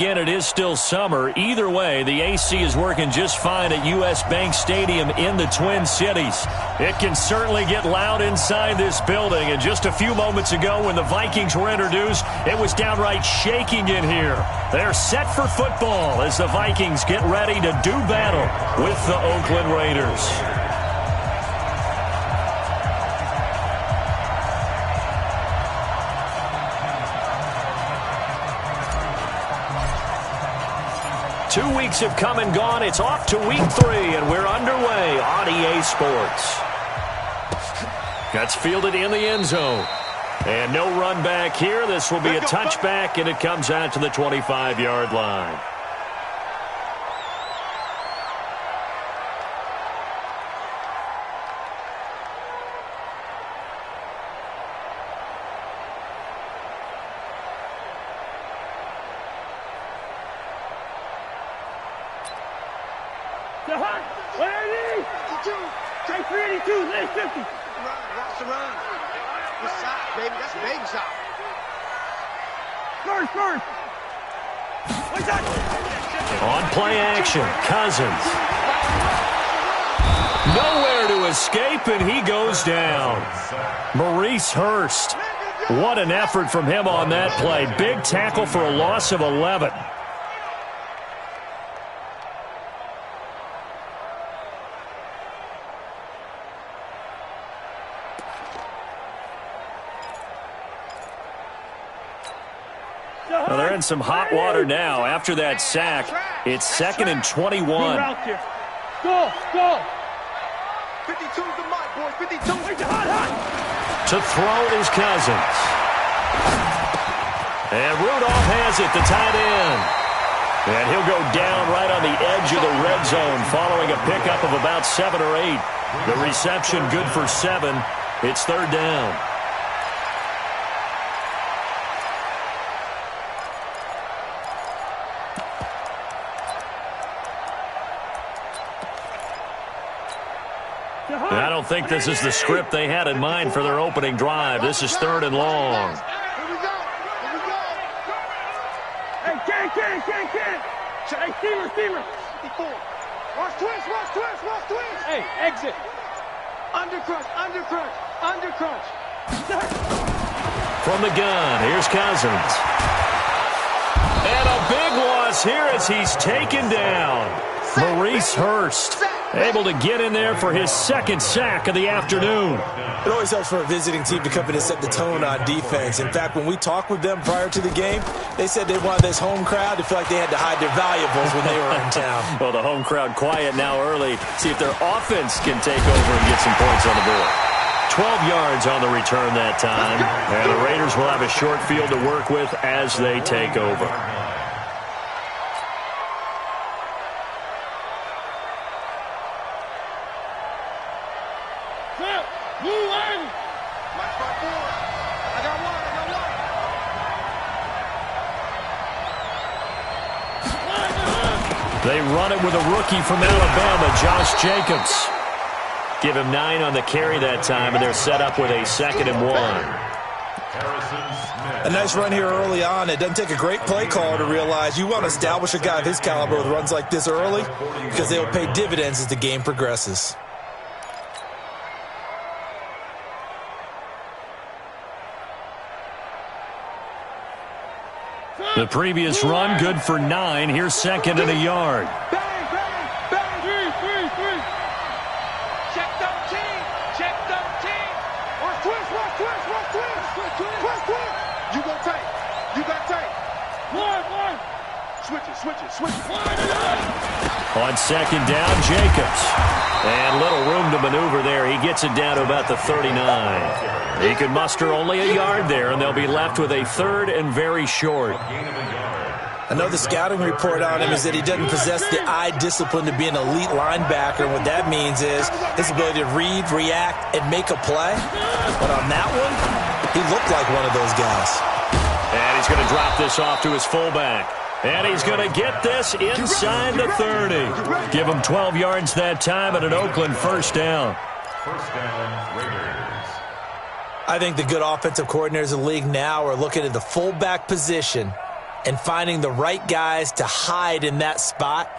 Again, it is still summer. Either way, the AC is working just fine at U.S. Bank Stadium in the Twin Cities. It can certainly get loud inside this building. And just a few moments ago when the Vikings were introduced, it was downright shaking in here. They're set for football as the Vikings get ready to do battle with the Oakland Raiders. Two weeks have come and gone. It's off to week 3, and we're underway on EA Sports. Gets fielded in the end zone. And no run back here. This will be a touchback, and it comes out to the 25-yard line. On play action, Cousins. Nowhere to escape, and he goes down. Maurice Hurst. What an effort from him on that play. Big tackle for a loss of 11. Well, they're in some hot water now. After that sack, it's 2nd and 21. Go! 52's the mark, boys. 52. To throw is Cousins. And Rudolph has it, the tight end. And he'll go down right on the edge of the red zone following a pickup of about 7 or 8. The reception good for 7. It's 3rd down. I don't think this is the script they had in mind for their opening drive. This is 3rd and long. Hey, Ken. Hey, Steamer. 54. Watch twist. Hey, exit. Undercrunch. From the gun, here's Cousins. And a big loss here as he's taken down. Maurice Hurst able to get in there for his 2nd sack of the afternoon. It always helps for a visiting team to come in and set the tone on defense. In fact, when we talked with them prior to the game, they said they wanted this home crowd to feel like they had to hide their valuables when they were in town. Well, the home crowd quiet now early. See if their offense can take over and get some points on the board. 12 yards on the return that time. And the Raiders will have a short field to work with as they take over. They run it with a rookie from Alabama, Josh Jacobs. Give him 9 on the carry that time, and they're set up with a 2nd and 1. A nice run here early on. It doesn't take a great play caller to realize you want to establish a guy of his caliber with runs like this early because they will pay dividends as the game progresses. The previous run, good for 9. Here's 2nd and a yard. Bang. 3. Check 13. Watch twist. You got tape. One. Switch it. On 2nd down, Jacobs. And little room to maneuver there. He gets it down to about the 39. He can muster only a yard there, and they'll be left with a 3rd and very short. I know the scouting report on him is that he doesn't possess the eye discipline to be an elite linebacker. And what that means is his ability to read, react, and make a play. But on that one, he looked like one of those guys. And he's going to drop this off to his fullback. And he's going to get this inside the 30. Give him 12 yards that time and an Oakland 1st down. Raiders. I think the good offensive coordinators in the league now are looking at the fullback position and finding the right guys to hide in that spot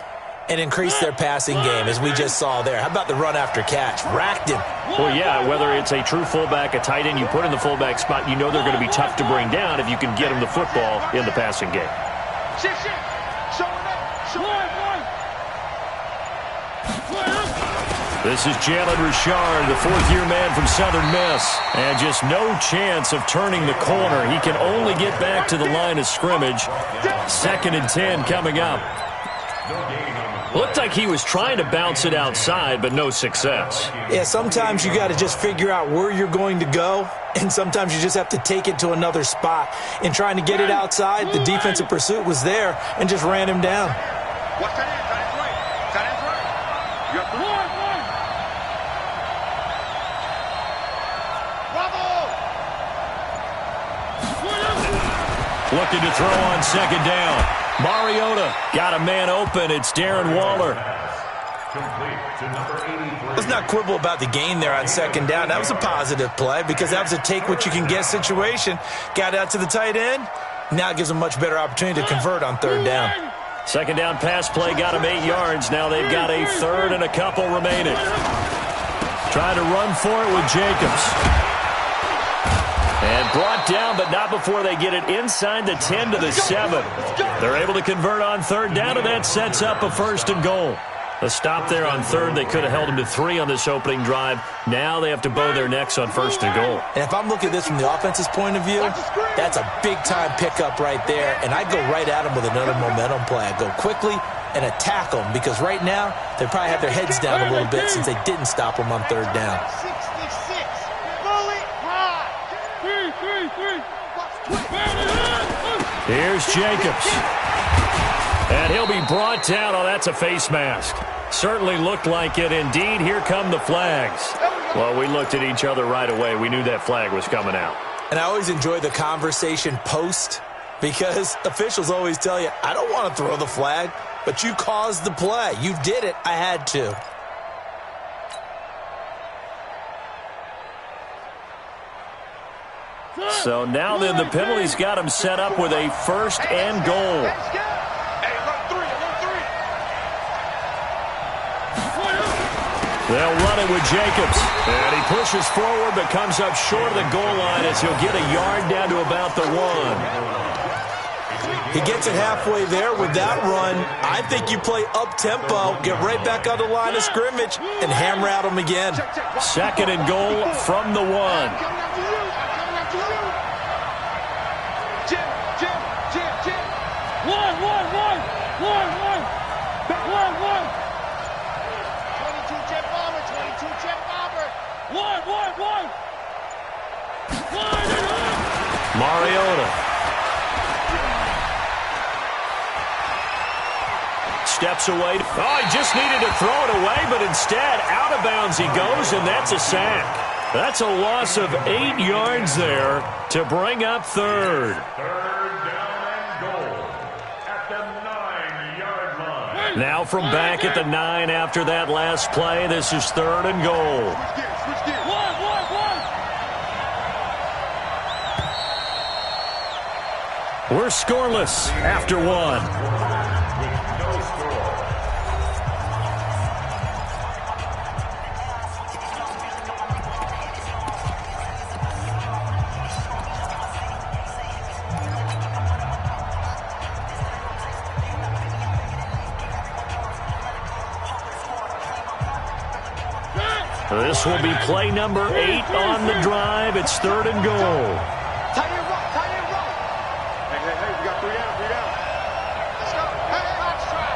and increase their passing game, as we just saw there. How about the run after catch? Racked him. Well, yeah, whether it's a true fullback, a tight end you put in the fullback spot, you know they're going to be tough to bring down if you can get them the football in the passing game. This is Jalen Richard, the fourth-year man from Southern Miss. And just no chance of turning the corner. He can only get back to the line of scrimmage. 2nd and 10 coming up. Looked like he was trying to bounce it outside, but no success. Yeah, sometimes you got to just figure out where you're going to go, and sometimes you just have to take it to another spot. In trying to get it outside, the defensive pursuit was there and just ran him down. Watch that end. That is right. That is right. You have to Bravo! Looking to throw on 2nd down. Mariota got a man open. It's Darren Waller. Let's not quibble about the gain there on 2nd down. That was a positive play because that was a take-what-you-can-get situation. Got out to the tight end. Now it gives them a much better opportunity to convert on 3rd down. 2nd down pass play got him 8 yards. Now they've got a 3rd and a couple remaining. Trying to run for it with Jacobs. And brought down, but not before they get it inside the 10 to the 7. They're able to convert on 3rd down, and that sets up a 1st and goal. A stop there on 3rd. They could have held them to 3 on this opening drive. Now they have to bow their necks on 1st and goal. And if I'm looking at this from the offense's point of view, that's a big-time pickup right there. And I'd go right at them with another momentum play. I'd go quickly and attack them because right now they probably have their heads down a little bit since they didn't stop them on 3rd down. Here's Jacobs. And he'll be brought down. Oh, that's a face mask. Certainly looked like it. Indeed, here come the flags. Well, we looked at each other right away. We knew that flag was coming out. And I always enjoy the conversation post because officials always tell you, I don't want to throw the flag, but you caused the play. You did it. I had to. So now then the penalty's got him set up with a 1st and goal. They'll run it with Jacobs. And he pushes forward but comes up short of the goal line as he'll get a yard down to about the 1. He gets it halfway there with that run. I think you play up-tempo, get right back on the line of scrimmage, and hammer at him again. 2nd and goal from the 1. Mariota. Steps away. Oh, he just needed to throw it away, but instead, out of bounds he goes, and that's a sack. That's a loss of 8 yards there to bring up 3rd. 3rd down and goal at the 9-yard line. Now from back at the 9 after that last play, this is 3rd and goal. Switch gears. We're scoreless after 1. This will be play number 8 on the drive. It's 3rd and goal. Tight end roll. Hey, we got 3 down. Let's go. Hey, box try.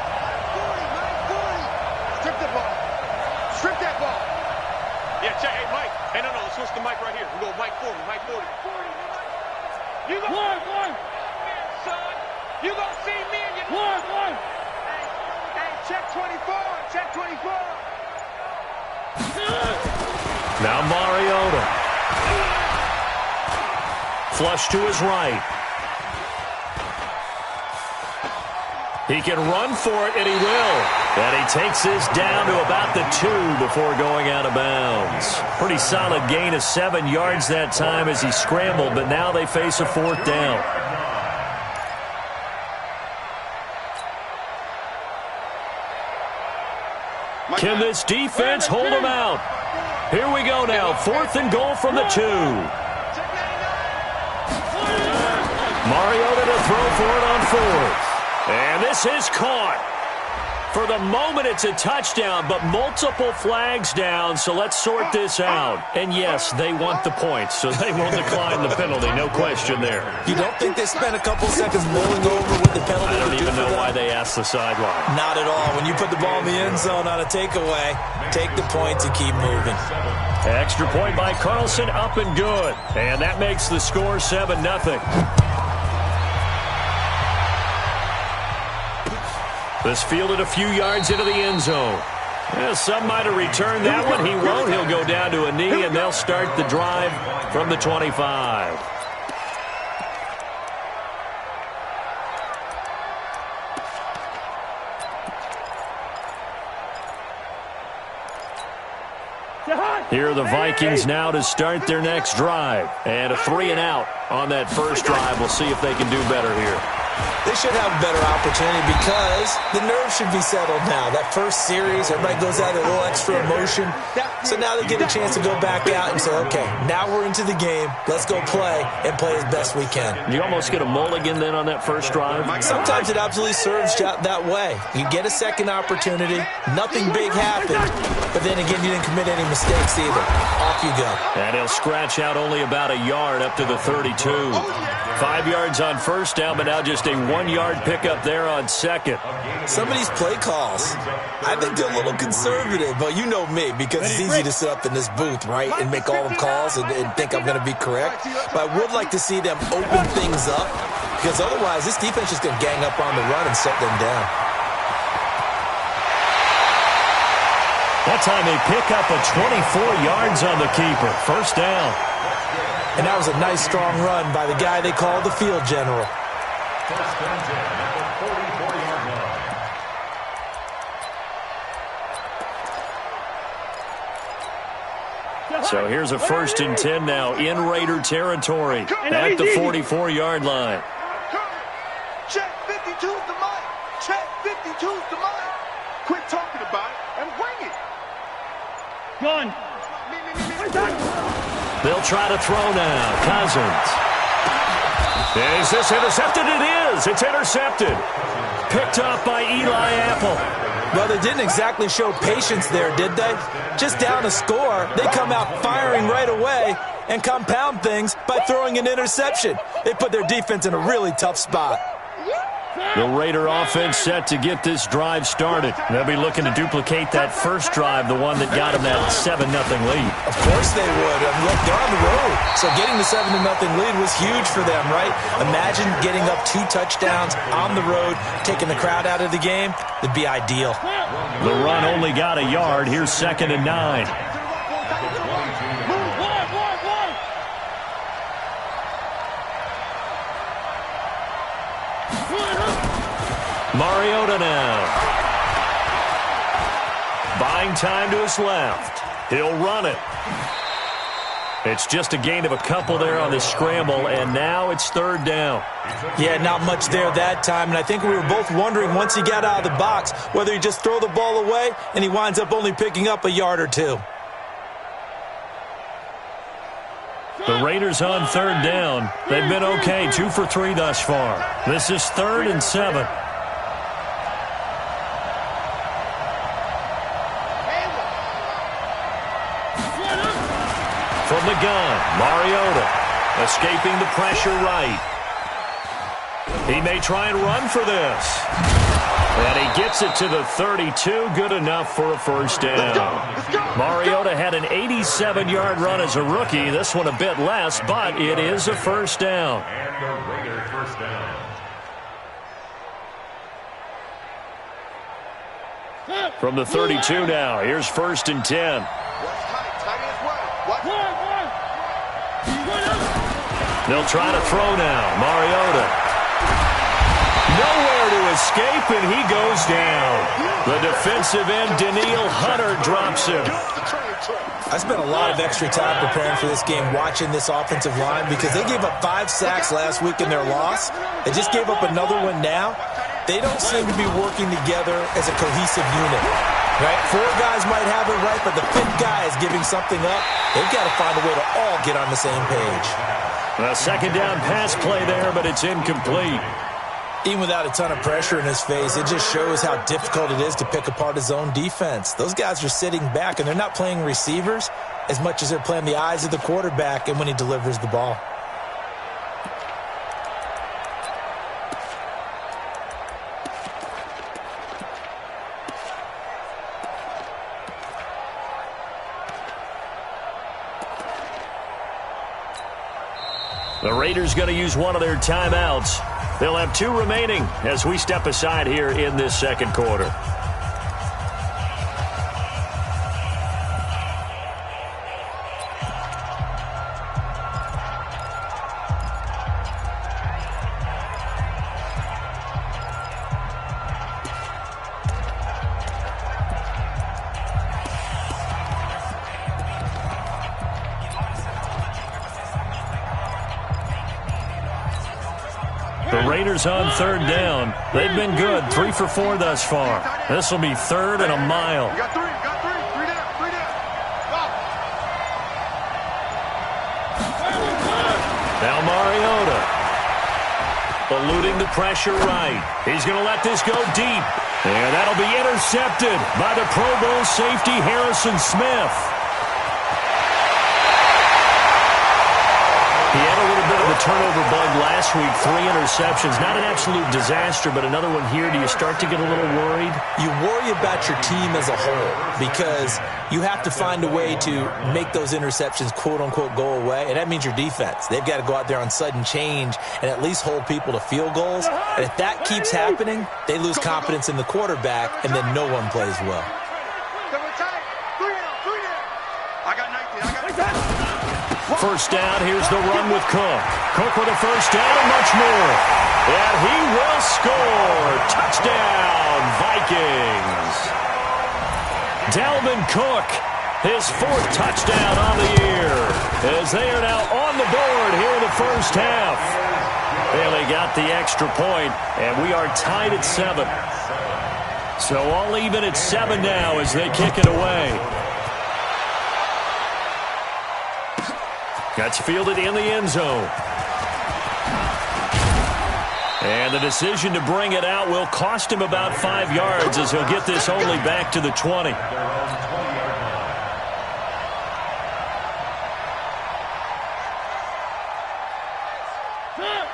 40. Strip that ball. Yeah, check. Hey, Mike. Hey, no, let's switch the mic right here. We go Mike 40. You go. One. Son, you gonna see me and you. One. Hey, check 24. Now Mariota. Flush to his right. He can run for it, and he will. And he takes this down to about the 2 before going out of bounds. Pretty solid gain of 7 yards that time as he scrambled, but now they face a 4th down. Can this defense hold them out? Here we go now. 4th and goal from the 2. Mariota to throw for it on 4th. And this is caught. For the moment, it's a touchdown, but multiple flags down, so let's sort this out. And, yes, they want the points, so they will decline the penalty. No question there. You don't think they spent a couple seconds mulling over what the penalty I don't even know why that? they asked the sideline. Not at all. When you put the ball in the end zone on a takeaway, take the points and keep moving. Extra point by Carlson, up and good. And that makes the score 7-0. This fielded a few yards into the end zone. Well, some might have returned that one. He won't. He'll go down to a knee, and they'll start the drive from the 25. Here are the Vikings now to start their next drive. And a 3-and-out on that first drive. We'll see if they can do better here. They should have a better opportunity because the nerves should be settled now. That first series, everybody goes out with a little extra emotion. So now they get a chance to go back out and say, okay, now we're into the game. Let's go play and play as best we can. You almost get a mulligan then on that first drive? Sometimes it absolutely serves that way. You get a second opportunity. Nothing big happened. But then again, you didn't commit any mistakes either. Off you go. And he'll scratch out only about a yard up to the 32. 5 yards on first down, but now just a 1-yard pickup there on second. Some of these play calls, I think they're a little conservative, but you know me, because it's easy to sit up in this booth, right, and make all the calls and think I'm going to be correct. But I would like to see them open things up, because otherwise this defense is going to gang up on the run and shut them down. That time they pick up a 24 yards on the keeper. First down. And that was a nice, strong run by the guy they call the field general. So here's a 1st and 10 now in Raider territory at the 44-yard line. Check 52's the mic. Check 52's the mic. Quit talking about it and bring it. Gun. They'll try to throw now. Cousins. Is this intercepted? It is. It's intercepted. Picked up by Eli Apple. Well, they didn't exactly show patience there, did they? Just down a score, they come out firing right away and compound things by throwing an interception. They put their defense in a really tough spot. The Raider offense set to get this drive started. They'll be looking to duplicate that first drive, the one that got them that 7-0 lead. Of course they would. Look, they're on the road. So getting the 7-0 lead was huge for them, right? Imagine getting up 2 touchdowns on the road, taking the crowd out of the game. It'd be ideal. The run only got a yard. Here's 2nd and 9. Mariota now. Buying time to his left. He'll run it. It's just a gain of a couple there on the scramble, and now it's 3rd down. Yeah, not much there that time, and I think we were both wondering once he got out of the box whether he just throw the ball away and he winds up only picking up a yard or 2. The Raiders on 3rd down. They've been okay, 2 for 3 thus far. This is 3rd and 7. From the gun, Mariota escaping the pressure right. He may try and run for this. And he gets it to the 32, good enough for a first down. Mariota had an 87-yard run as a rookie. This one a bit less, but it is a first down. And the Raiders first down. From the 32 now, here's 1st and 10. They'll try to throw now. Mariota. Nowhere to escape, and he goes down. The defensive end, Danielle Hunter, drops him. I spent a lot of extra time preparing for this game, watching this offensive line, because they gave up 5 sacks last week in their loss. They just gave up another one now. They don't seem to be working together as a cohesive unit. Right? 4 guys might have it right, but the 5th guy is giving something up. They've got to find a way to all get on the same page. A second down pass play there, but it's incomplete. Even without a ton of pressure in his face, it just shows how difficult it is to pick apart his own defense. Those guys are sitting back, and they're not playing receivers as much as they're playing the eyes of the quarterback and when he delivers the ball. The Raiders going to use one of their timeouts. They'll have 2 remaining as we step aside here in this second quarter. The Raiders on 3rd down. They've been good, 3 for 4 thus far. This will be 3rd and a mile. You got 3 down, 3 down. Now Mariota. Eluding the pressure right. He's going to let this go deep. And that'll be intercepted by the Pro Bowl safety Harrison Smith. He had a little bit of a turnover bug last week, 3 interceptions. Not an absolute disaster, but another one here. Do you start to get a little worried? You worry about your team as a whole because you have to find a way to make those interceptions, quote-unquote, go away, and that means your defense. They've got to go out there on sudden change and at least hold people to field goals. And if that keeps happening, they lose confidence in the quarterback, and then no one plays well. First down, here's the run with Cook. Cook with a first down and much more. And he will score. Touchdown, Vikings. Dalvin Cook, his 4th touchdown on the year, as they are now on the board here in the first half. And they got the extra point, and we are tied at 7. So all even at 7 now as they kick it away. That's fielded in the end zone. And the decision to bring it out will cost him about 5 yards as he'll get this only back to the 20.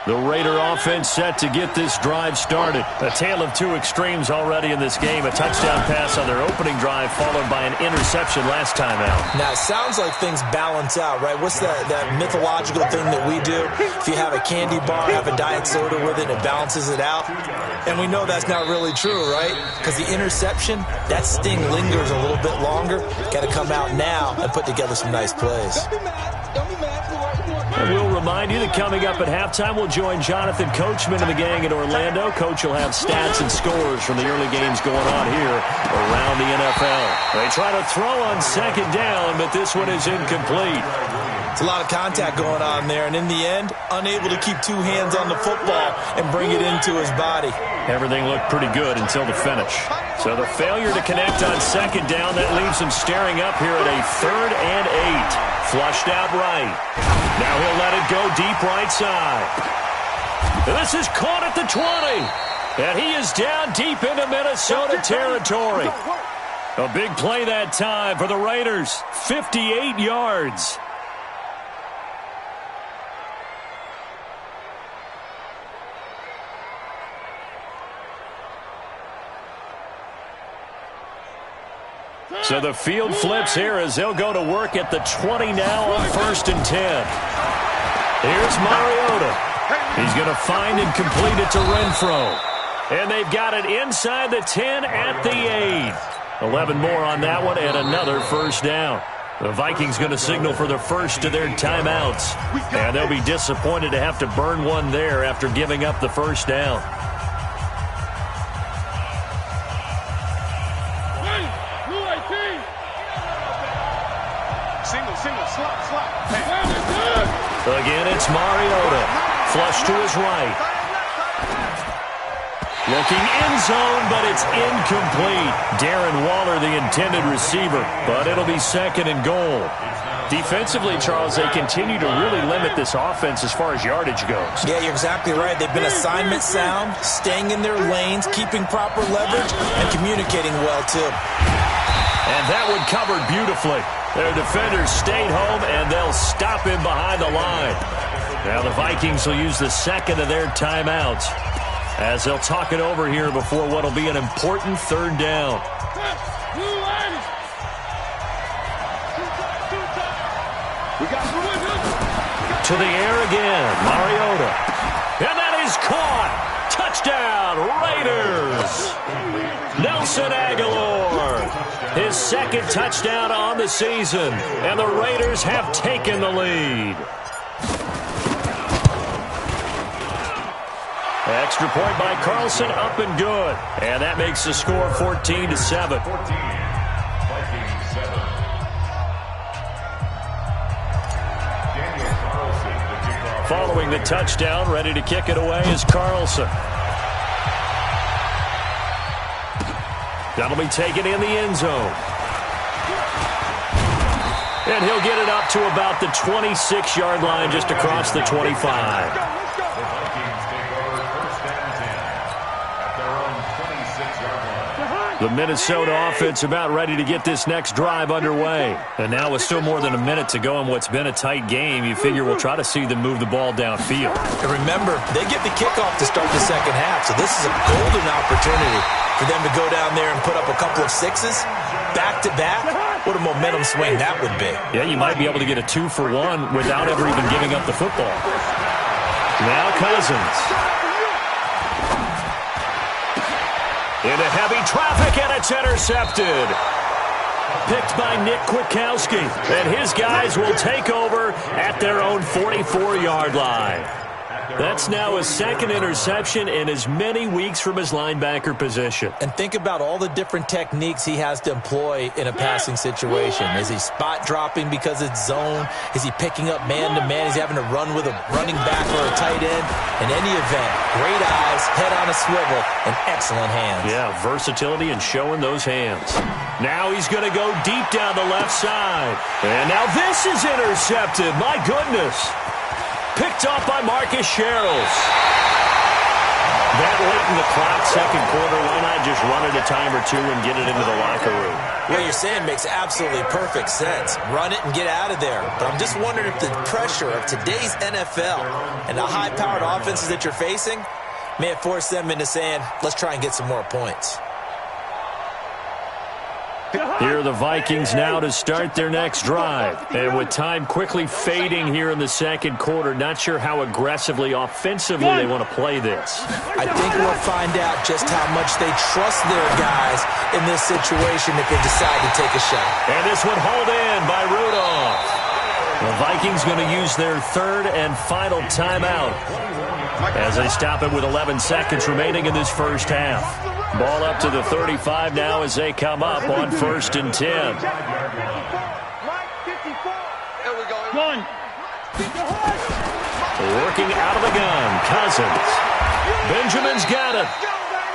The Raider offense set to get this drive started. A tale of 2 extremes already in this game. A touchdown pass on their opening drive followed by an interception last time out. Now, it sounds like things balance out, right? What's that mythological thing that we do? If you have a candy bar, have a diet soda with it, it balances it out. And we know that's not really true, right? Because the interception, that sting lingers a little bit longer. Got to come out now and put together some nice plays. And we'll remind you that coming up at halftime, we'll join Jonathan Coachman and the gang in Orlando. Coach will have stats and scores from the early games going on here around the NFL. They try to throw on 2nd down, but this one is incomplete. It's a lot of contact going on there, and in the end, unable to keep 2 hands on the football and bring it into his body. Everything looked pretty good until the finish. So the failure to connect on 2nd down, that leaves him staring up here at a 3rd and 8. Flushed out right. Now he'll let it go deep right side. And this is caught at the 20. And he is down deep into Minnesota territory. A big play that time for the Raiders. 58 yards. So the field flips here as they'll go to work at the 20 now on 1st and 10. Here's Mariota. He's going to find and complete it to Renfro. And they've got it inside the 10 at the 8. 11 more on that one and another first down. The Vikings going to signal for the first of their timeouts. And they'll be disappointed to have to burn one there after giving up the first down. Again, it's Mariota. Flush to his right. Looking end zone, but it's incomplete. Darren Waller, the intended receiver, but it'll be second and goal. Defensively, Charles, they continue to really limit this offense as far as yardage goes. Yeah, you're exactly right. They've been assignment sound, staying in their lanes, keeping proper leverage, and communicating well, too. And that one covered beautifully. Their defenders stayed home, and they'll stop him behind the line. Now the Vikings will use the second of their timeouts as they'll talk it over here before what will be an important third down. To the air again, Mariota. And that is caught. Touchdown, Raiders. Nelson Aguilar. His second touchdown on the season. And the Raiders have taken the lead. Extra point by Carlson, up and good. And that makes the score 14-7. Following the touchdown, ready to kick it away is Carlson. That'll be taken in the end zone. And he'll get it up to about the 26-yard line, just across the 25. The Minnesota offense about ready to get this next drive underway. And now with still more than a minute to go in what's been a tight game, you figure we'll try to see them move the ball downfield. And remember, they get the kickoff to start the second half, so this is a golden opportunity for them to go down there and put up a couple of sixes back-to-back. What a momentum swing that would be. Yeah, you might be able to get a 2-for-1 without ever even giving up the football. Now Cousins. Into heavy traffic, and it's intercepted. Picked by Nick Kwiatkowski. And his guys will take over at their own 44-yard line. That's now his second interception in as many weeks from his linebacker position. And think about all the different techniques he has to employ in a passing situation. Is he spot dropping because it's zone? Is he picking up man-to-man? Is he having to run with a running back or a tight end? In any event, great eyes, head on a swivel, and excellent hands. Yeah, versatility and showing those hands. Now he's going to go deep down the left side. And now this is intercepted. My goodness. Picked up by Marcus Sherrills. That late in the clock, second quarter, why not just run it a time or two and get it into the locker room? What you're saying makes absolutely perfect sense. Run it and get out of there. But I'm just wondering if the pressure of today's NFL and the high-powered offenses that you're facing may have forced them into saying, let's try and get some more points. Here are the Vikings now to start their next drive. And with time quickly fading here in the second quarter, not sure how aggressively, offensively they want to play this. I think we'll find out just how much they trust their guys in this situation if they decide to take a shot. And this one hauled in by Rudolph. The Vikings going to use their third and final timeout as they stop it with 11 seconds remaining in this first half. Ball up to the 35 now as they come up on 1st and 10. Working out of the gun, Cousins. Benjamin's got it.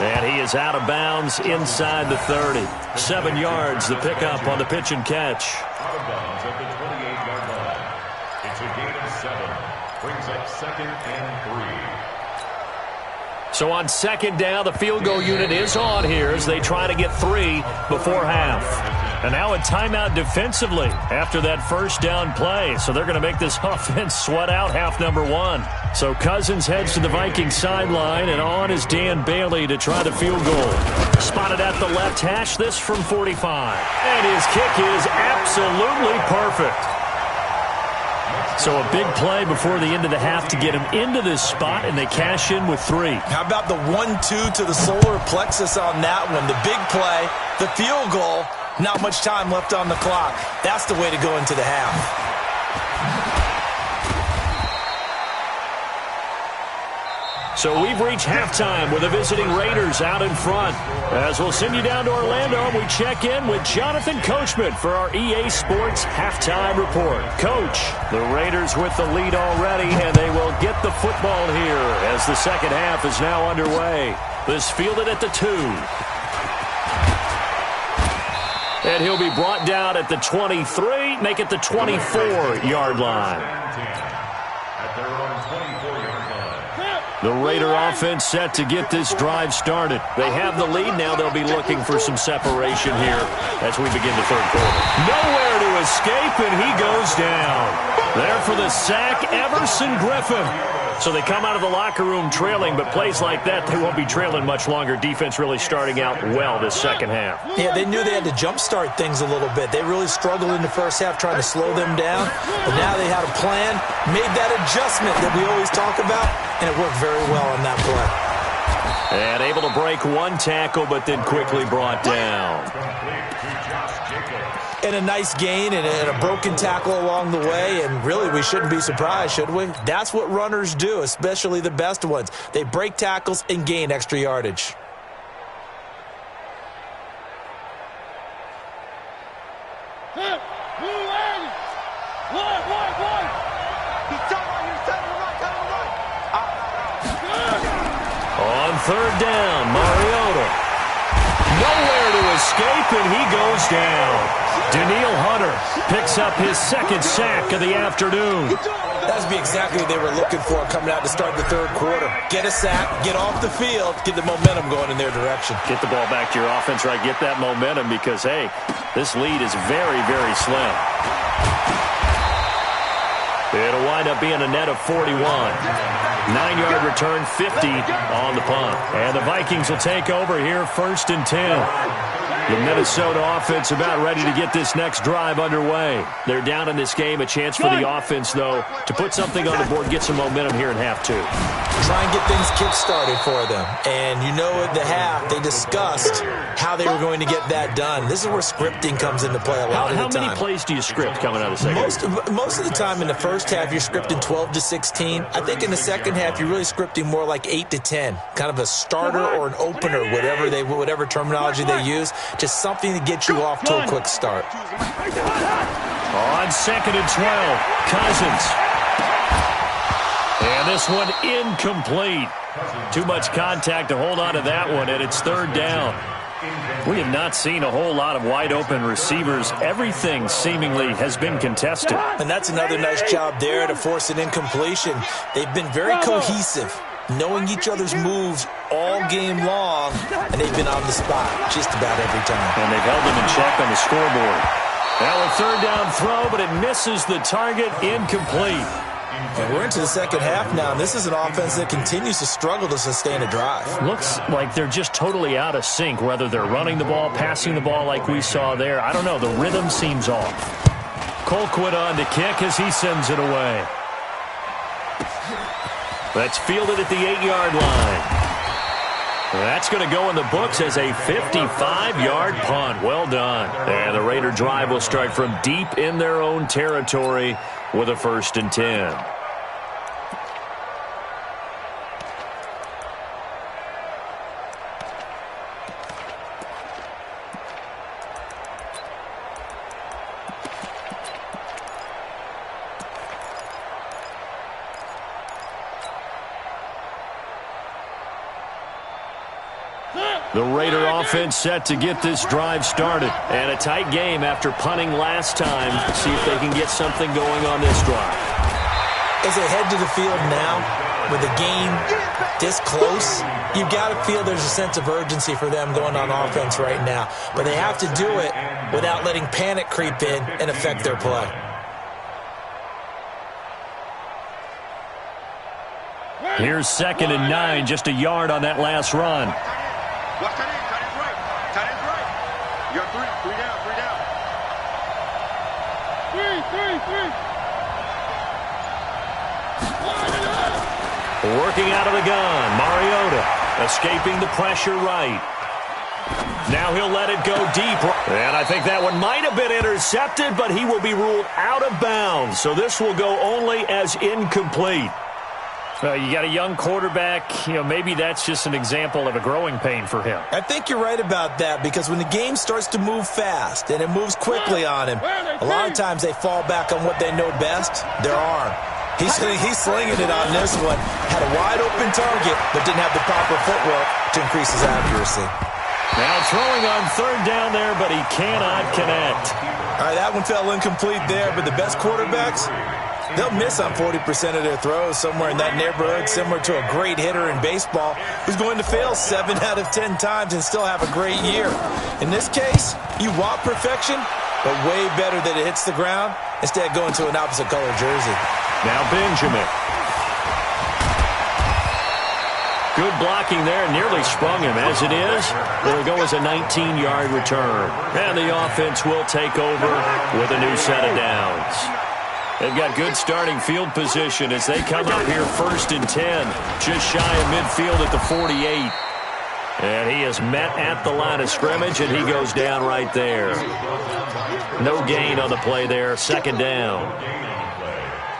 And he is out of bounds inside the 30. 7 yards, the pickup on the pitch and catch. Out of bounds at the 28-yard line. It's a gain of 7. Brings up 2nd and 3. So on second down, the field goal unit is on here as they try to get 3 before half. And now a timeout defensively after that first down play. So they're going to make this offense sweat out half number 1. So Cousins heads to the Vikings sideline, and on is Dan Bailey to try the field goal. Spotted at the left hash, this from 45. And his kick is absolutely perfect. So a big play before the end of the half to get him into this spot, and they cash in with 3. How about the 1-2 to the solar plexus on that one? The big play, the field goal, not much time left on the clock. That's the way to go into the half. So we've reached halftime with the visiting Raiders out in front. As we'll send you down to Orlando, we check in with Jonathan Coachman for our EA Sports Halftime Report. Coach, the Raiders with the lead already, and they will get the football here as the second half is now underway. This fielded at the 2. And he'll be brought down at the 23, make it the 24-yard line. At their own 24-yard line. The Raider offense set to get this drive started. They have the lead. Now they'll be looking for some separation here as we begin the third quarter. Nowhere to escape, and he goes down. There for the sack, Everson Griffin. So they come out of the locker room trailing, but plays like that, they won't be trailing much longer. Defense really starting out well this second half. Yeah, they knew they had to jumpstart things a little bit. They really struggled in the first half trying to slow them down, but now they had a plan, made that adjustment that we always talk about, and it worked very well on that play. And able to break one tackle, but then quickly brought down. And a nice gain and a broken tackle along the way, and really we shouldn't be surprised, should we? That's what runners do, especially the best ones. They break tackles and gain extra yardage. On third down, Mariota. Nowhere to escape, and he goes down. Danielle Hunter picks up his second sack of the afternoon. That would be exactly what they were looking for coming out to start the third quarter. Get a sack, get off the field, get the momentum going in their direction. Get the ball back to your offense, right? Get that momentum because, hey, this lead is very, very slim. It'll wind up being a net of 41. 9-yard return, 50 on the punt. And the Vikings will take over here, 1st and 10. The Minnesota offense about ready to get this next drive underway. They're down in this game. A chance for the offense, though, to put something on the board, get some momentum here in half 2. Try and get things kick-started for them. And you know at the half, they discussed how they were going to get that done. This is where scripting comes into play a lot of the time. How many plays do you script coming out of the second half? Most of the time in the first half, you're scripting 12 to 16. I think in the second half, you're really scripting more like 8 to 10. Kind of a starter or an opener, whatever terminology they use. Just something to get you off to a quick start. On 2nd and 12, Cousins. And this one incomplete. Too much contact to hold on to that one, and it's 3rd down. We have not seen a whole lot of wide-open receivers. Everything seemingly has been contested. And that's another nice job there to force an incompletion. They've been very cohesive, knowing each other's moves all game long, and they've been on the spot just about every time. And they've held them in check on the scoreboard. Now a 3rd down throw, but it misses the target, incomplete. And we're into the second half now, and this is an offense that continues to struggle to sustain a drive. Looks like they're just totally out of sync, whether they're running the ball, passing the ball like we saw there. I don't know. The rhythm seems off. Colquitt on to kick as he sends it away. That's fielded at the 8-yard line. That's going to go in the books as a 55-yard punt. Well done. And the Raider drive will start from deep in their own territory with a 1st and 10. The Raider offense set to get this drive started. And a tight game after punting last time. See if they can get something going on this drive. As they head to the field now, with the game this close, you've got to feel there's a sense of urgency for them going on offense right now. But they have to do it without letting panic creep in and affect their play. Here's 2nd and 9, just a yard on that last run. Watch tight end. Tight end's right. Tight end's right. You got 3. 3 down. 3 down. 3. Working out of the gun. Mariota escaping the pressure right. Now he'll let it go deep. And I think that one might have been intercepted, but he will be ruled out of bounds. So this will go only as incomplete. You got a young quarterback. Maybe that's just an example of a growing pain for him. I think you're right about that, because when the game starts to move fast and it moves quickly on him, a lot of times they fall back on what they know best, their arm. He's slinging it on this one. Had a wide-open target, but didn't have the proper footwork to increase his accuracy. Now throwing on third down there, but he cannot connect. All right, that one fell incomplete there, but the best quarterbacks, they'll miss on 40% of their throws, somewhere in that neighborhood, similar to a great hitter in baseball who's going to fail 7 out of 10 times and still have a great year. In this case, you want perfection, but way better that it hits the ground instead of going to an opposite color jersey. Now Benjamin. Good blocking there, nearly sprung him. As it is, it'll go as a 19-yard return. And the offense will take over with a new set of downs. They've got good starting field position as they come up here 1st and 10, just shy of midfield at the 48. And he is met at the line of scrimmage, and he goes down right there. No gain on the play there, 2nd down.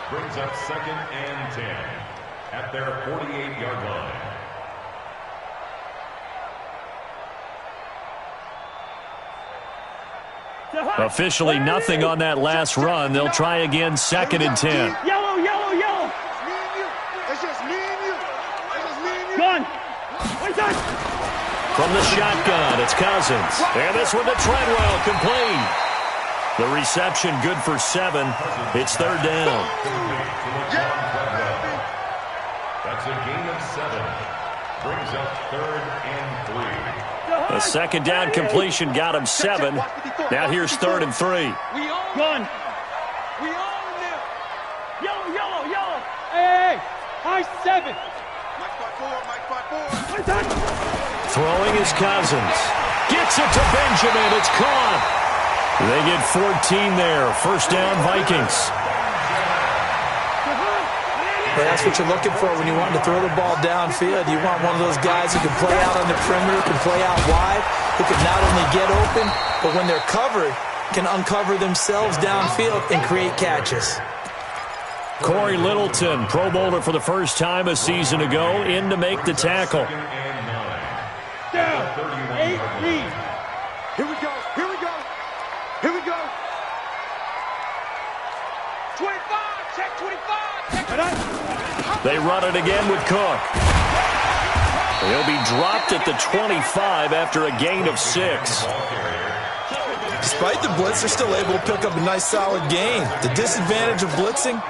Brings up 2nd and 10 at their 48-yard line. Officially nothing on that last run. They'll try again 2nd and 10. Yellow, yellow, yellow. It's just me and you. It's just me and you. Gun. One touch. From the shotgun, it's Cousins. And this one to Treadwell, complete. The reception good for 7. It's 3rd down. That's a gain of 7. Brings up 3rd and 3. A 2nd down completion got him 7. Now here's 3rd and 3. Gun. We own them. Yellow, yellow, yellow. Hey, high 7. Mike 5-4, Mike 5-4. One touch. Throwing is Cousins. Gets it to Benjamin. It's caught. They get 14 there. 1st down, Vikings. Well, that's what you're looking for when you want to throw the ball downfield. You want one of those guys who can play out on the perimeter, can play out wide, who can not only get open, but when they're covered, can uncover themselves downfield and create catches. Corey Littleton, Pro Bowler for the first time a season ago, in to make the tackle. Down. 18. Here we go. Here we go. Here we go. 25. Check 25. They run it again with Cook. He'll be dropped at the 25 after a gain of 6. Despite the blitz, they're still able to pick up a nice solid gain. The disadvantage of blitzing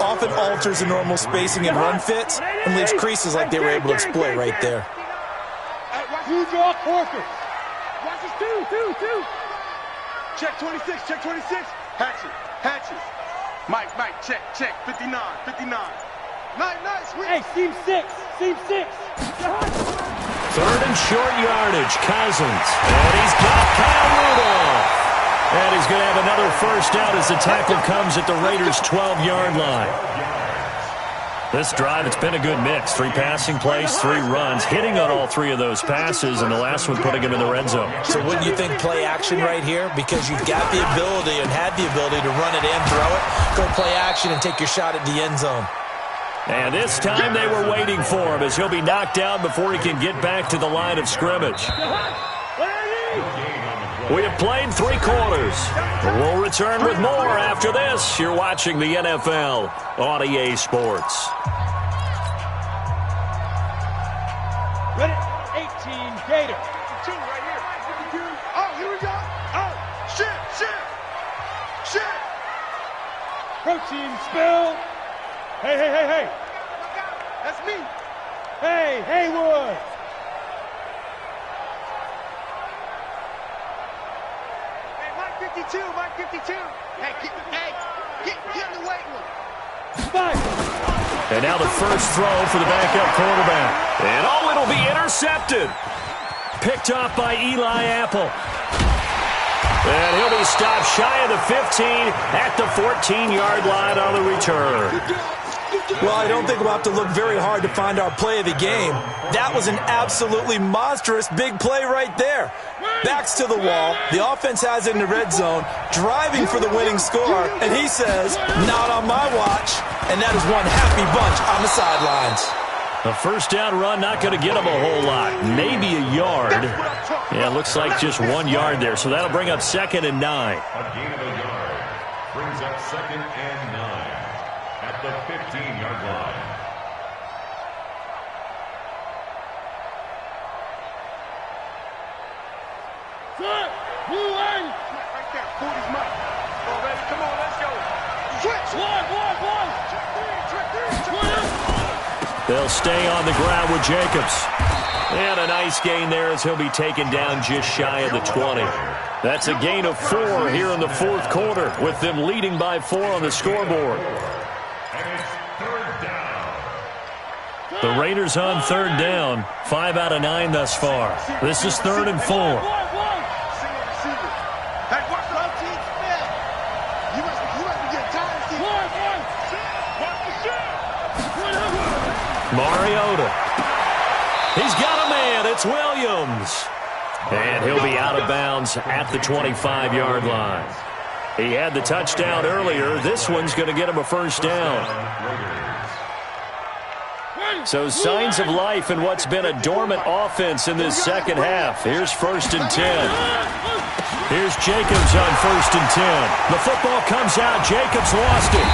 often alters the normal spacing and run fits and leaves creases like they were able to exploit right there. You draw Corker. Watch this. 2. Check 26. Check 26. Hatches. Mike, check. 59. Nice. Hey, seam 6. 3rd and short yardage, Cousins. And he's got Kyle Rudolph. And he's going to have another 1st down as the tackle comes at the Raiders' 12-yard line. This drive, it's been a good mix. 3 passing plays, 3 runs, hitting on all 3 of those passes, and the last one putting him in the red zone. So wouldn't you think play action right here? Because you've got the ability and had the ability to run it and throw it. Go play action and take your shot at the end zone. And this time they were waiting for him as he'll be knocked down before he can get back to the line of scrimmage. We have played 3 quarters. We'll return with more after this. You're watching the NFL on EA Sports. Ready? 18, Gator. 2 right here. 52. Oh, here we go. Oh, shit. Protein spill. Hey. That's me. Hey, Haywood. Hey, Mike 52. Hey, get in the weight room. 5. And now the first throw for the backup quarterback. And it'll be intercepted. Picked off by Eli Apple. And he'll be stopped shy of the 15 at the 14-yard line on the return. Well, I don't think we'll have to look very hard to find our play of the game. That was an absolutely monstrous big play right there. Backs to the wall. The offense has it in the red zone, driving for the winning score, and he says, not on my watch. And that is one happy bunch on the sidelines. A first down run, not going to get him a whole lot. Maybe a yard. Yeah, it looks like just 1 yard there. So that'll bring up 2nd and 9. A gain of a yard brings up 2nd and 9 at the 15-yard line. Set. Blue line. Right there. 40's mine. All ready? Come on, let's go. Switch. One. They'll stay on the ground with Jacobs. And a nice gain there as he'll be taken down just shy of the 20. That's a gain of 4 here in the fourth quarter, with them leading by 4 on the scoreboard. And it's 3rd down. The Raiders on 3rd down, 5 out of 9 thus far. This is 3rd and 4. Single receiver. Hey, watch the team spin. You must be getting tired of seeing. Watch the shot. Mariota. He's got a man. It's Williams. And he'll be out of bounds at the 25-yard line. He had the touchdown earlier. This one's going to get him a first down. So signs of life in what's been a dormant offense in this second half. Here's 1st and 10. Here's Jacobs on 1st and 10. The football comes out. Jacobs lost it.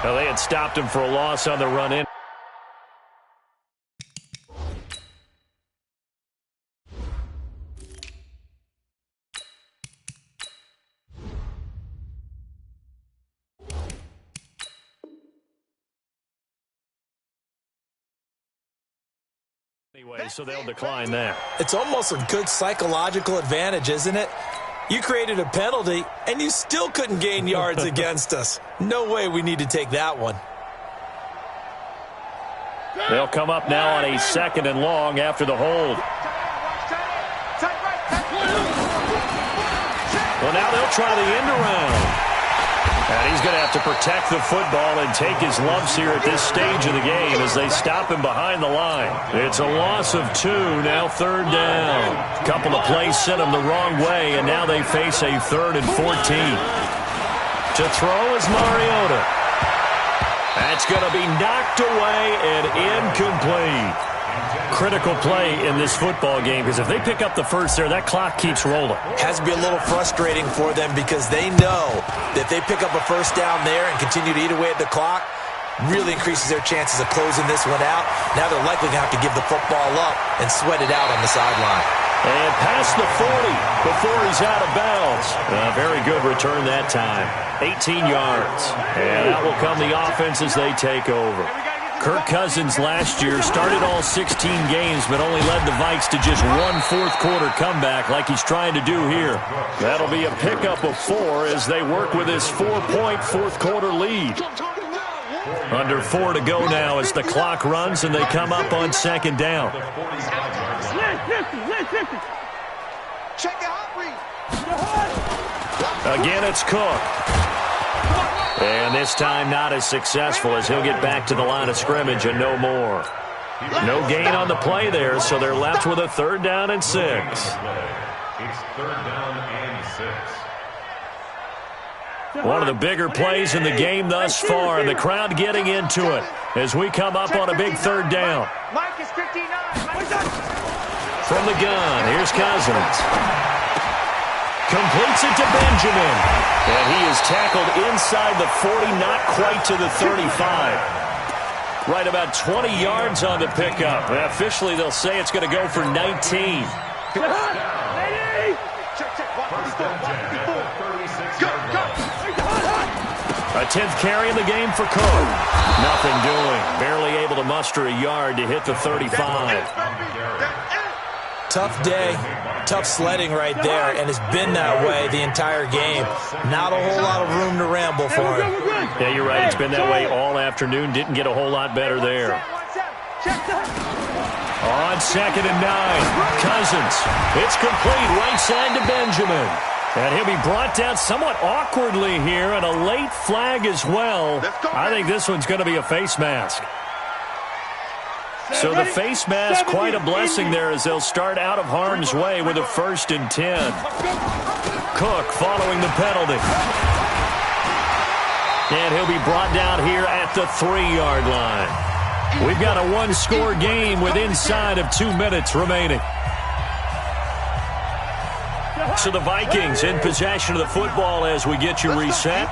Well, they had stopped him for a loss on the run in. Anyway, so they'll decline that. It's almost a good psychological advantage, isn't it? You created a penalty, and you still couldn't gain yards against us. No way we need to take that one. They'll come up now on a 2nd and long after the hold. Well, now they'll try the end around. And he's going to have to protect the football and take his lumps here at this stage of the game as they stop him behind the line. It's a loss of 2, now 3rd down. A couple of plays sent them the wrong way, and now they face a 3rd and 14. To throw is Mariota. That's going to be knocked away and incomplete. Critical play in this football game, because if they pick up the first there, that clock keeps rolling. Has to be a little frustrating for them because they know that if they pick up a first down there and continue to eat away at the clock, really increases their chances of closing this one out. Now they're likely going to have to give the football up and sweat it out on the sideline. And past the 40 before he's out of bounds. Very good return that time. 18 yards. And that will come the offense as they take over. Kirk Cousins last year started all 16 games but only led the Vikes to just 1 fourth-quarter comeback like he's trying to do here. That'll be a pickup of 4 as they work with his 4-point fourth-quarter lead. Under 4 to go now as the clock runs and they come up on 2nd down. Again, it's Cook. And this time not as successful as he'll get back to the line of scrimmage and no more. No gain on the play there, so they're left with a 3rd down and 6. It's 3rd down and 6. One of the bigger plays in the game thus far, and the crowd getting into it as we come up on a big 3rd down. Mike is 59. From the gun, here's Cousins. Completes it to Benjamin. And he is tackled inside the 40, not quite to the 35. Right about 20 yards on the pickup. And officially, they'll say it's going to go for 19. A 10th carry in the game for Cook. Nothing doing. Barely able to muster a yard to hit the 35. Tough day, tough sledding right there, and it's been that way the entire game. Not a whole lot of room to ramble for him. Yeah, you're right. It's been that way all afternoon. Didn't get a whole lot better there. On 2nd and 9, Cousins. It's complete right side to Benjamin. And he'll be brought down somewhat awkwardly here, and a late flag as well. I think this one's going to be a face mask. So the face mask, quite a blessing there as they'll start out of harm's way with a 1st and 10. Cook following the penalty. And he'll be brought down here at the 3-yard line. We've got a one-score game with inside of 2 minutes remaining. So the Vikings in possession of the football as we get you reset.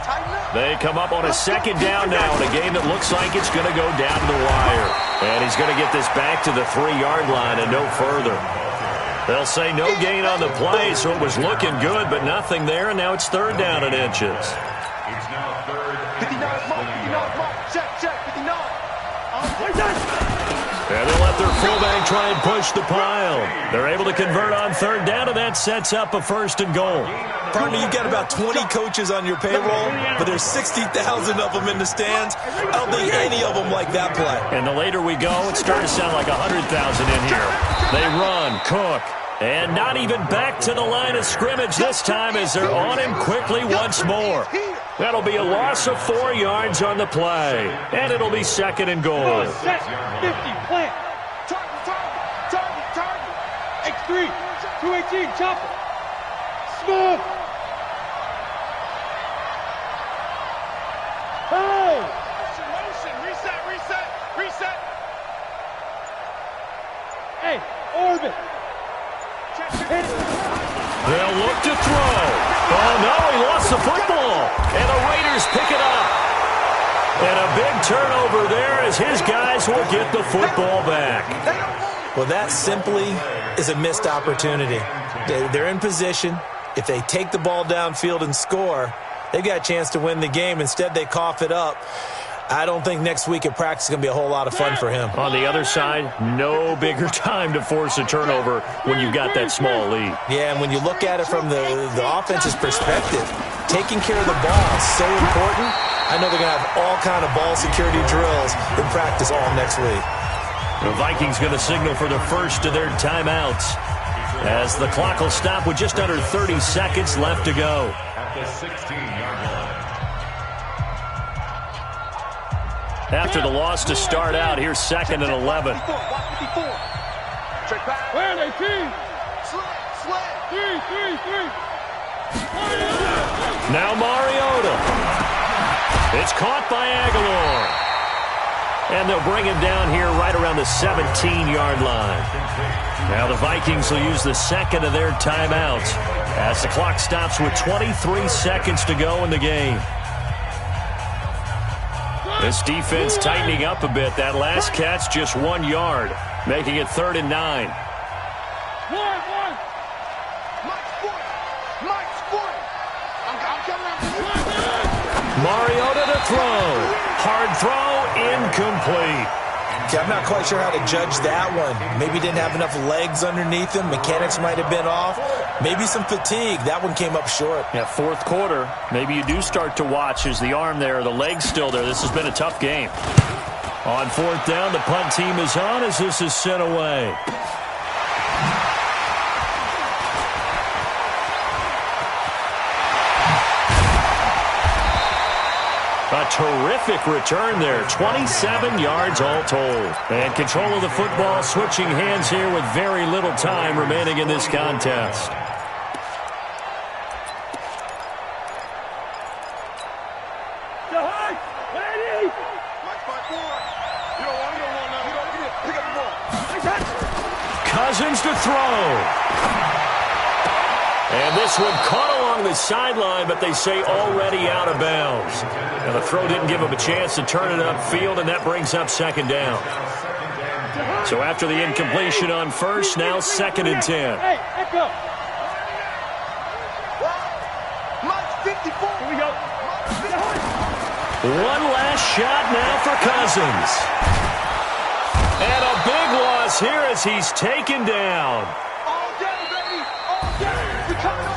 They come up on a 2nd down now in a game that looks like it's going to go down to the wire. And he's going to get this back to the 3-yard line and no further. They'll say no gain on the play, so it was looking good, but nothing there, and now it's 3rd down in inches. It's now 3rd and 59 mark, check, 59. And they'll let their fullback try and push the pile. They're able to convert on 3rd down, and that sets up a 1st and goal. Partner, you've got about 20 coaches on your payroll, but there's 60,000 of them in the stands. I don't think any of them like that play. And the later we go, it's starting to sound like 100,000 in here. They run, Cook, and not even back to the line of scrimmage this time as they're on him quickly once more. That'll be a loss of 4 yards on the play, and it'll be 2nd and goal. Set, 50, plant. Target. X3, 218, chopper. Smooth. Hey! Motion, reset. Hey, orbit. Hit it. They'll look to throw. Oh, no, he lost the football. And the Raiders pick it up. And a big turnover there as his guys will get the football back. Well, that simply is a missed opportunity. They're in position. If they take the ball downfield and score, they've got a chance to win the game. Instead, they cough it up. I don't think next week at practice is going to be a whole lot of fun for him. On the other side, no bigger time to force a turnover when you've got that small lead. Yeah, and when you look at it from the offense's perspective, taking care of the ball is so important. I know they're going to have all kind of ball security drills in practice all next week. The Vikings going to signal for the first of their timeouts as the clock will stop with just under 30 seconds left to go. at the 16-yard line. After the loss to start out, here's 2nd and 11. Where are they, team? Three. Now Mariota. It's caught by Aguilar. And they'll bring him down here right around the 17-yard line. Now the Vikings will use the second of their timeouts as the clock stops with 23 seconds to go in the game. This defense tightening up a bit. That last catch just 1 yard, making it 3rd and 9. Mariota to throw. Hard throw, incomplete. Okay, I'm not quite sure how to judge that one. Maybe didn't have enough legs underneath him. Mechanics might have been off. Maybe some fatigue. That one came up short. Yeah, fourth quarter. Maybe you do start to watch as the arm there, the leg's still there. This has been a tough game. On 4th down, the punt team is on as this is sent away. A terrific return there, 27 yards all told. And control of the football switching hands here with very little time remaining in this contest. Cousins to throw. And this one caught along the sideline, but they say already out of bounds. And the throw didn't give him a chance to turn it upfield, and that brings up 2nd down. So after the incompletion on first, now 2nd and 10. Hey, echo. Here we go. One last shot now for Cousins. And a big loss here as he's taken down.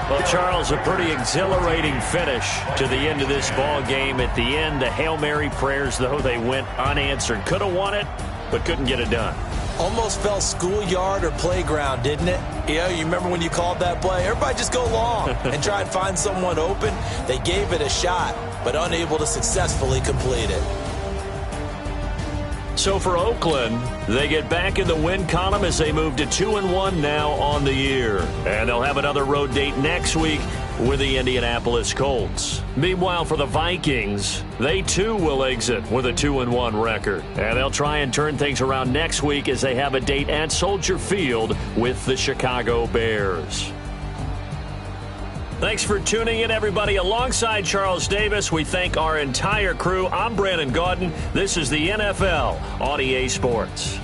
Well, Charles, a pretty exhilarating finish to the end of this ball game. At the end, the Hail Mary prayers, though, they went unanswered. Could have won it, but couldn't get it done. Almost felt schoolyard or playground, didn't it? You remember when you called that play? Everybody just go long and try and find someone open. They gave it a shot, but unable to successfully complete it. So for Oakland, they get back in the win column as they move to 2-1 now on the year. And they'll have another road date next week with the Indianapolis Colts. Meanwhile, for the Vikings, they too will exit with a 2-1 record. And they'll try and turn things around next week as they have a date at Soldier Field with the Chicago Bears. Thanks for tuning in, everybody. Alongside Charles Davis, we thank our entire crew. I'm Brandon Gaudin. This is the NFL on EA Sports.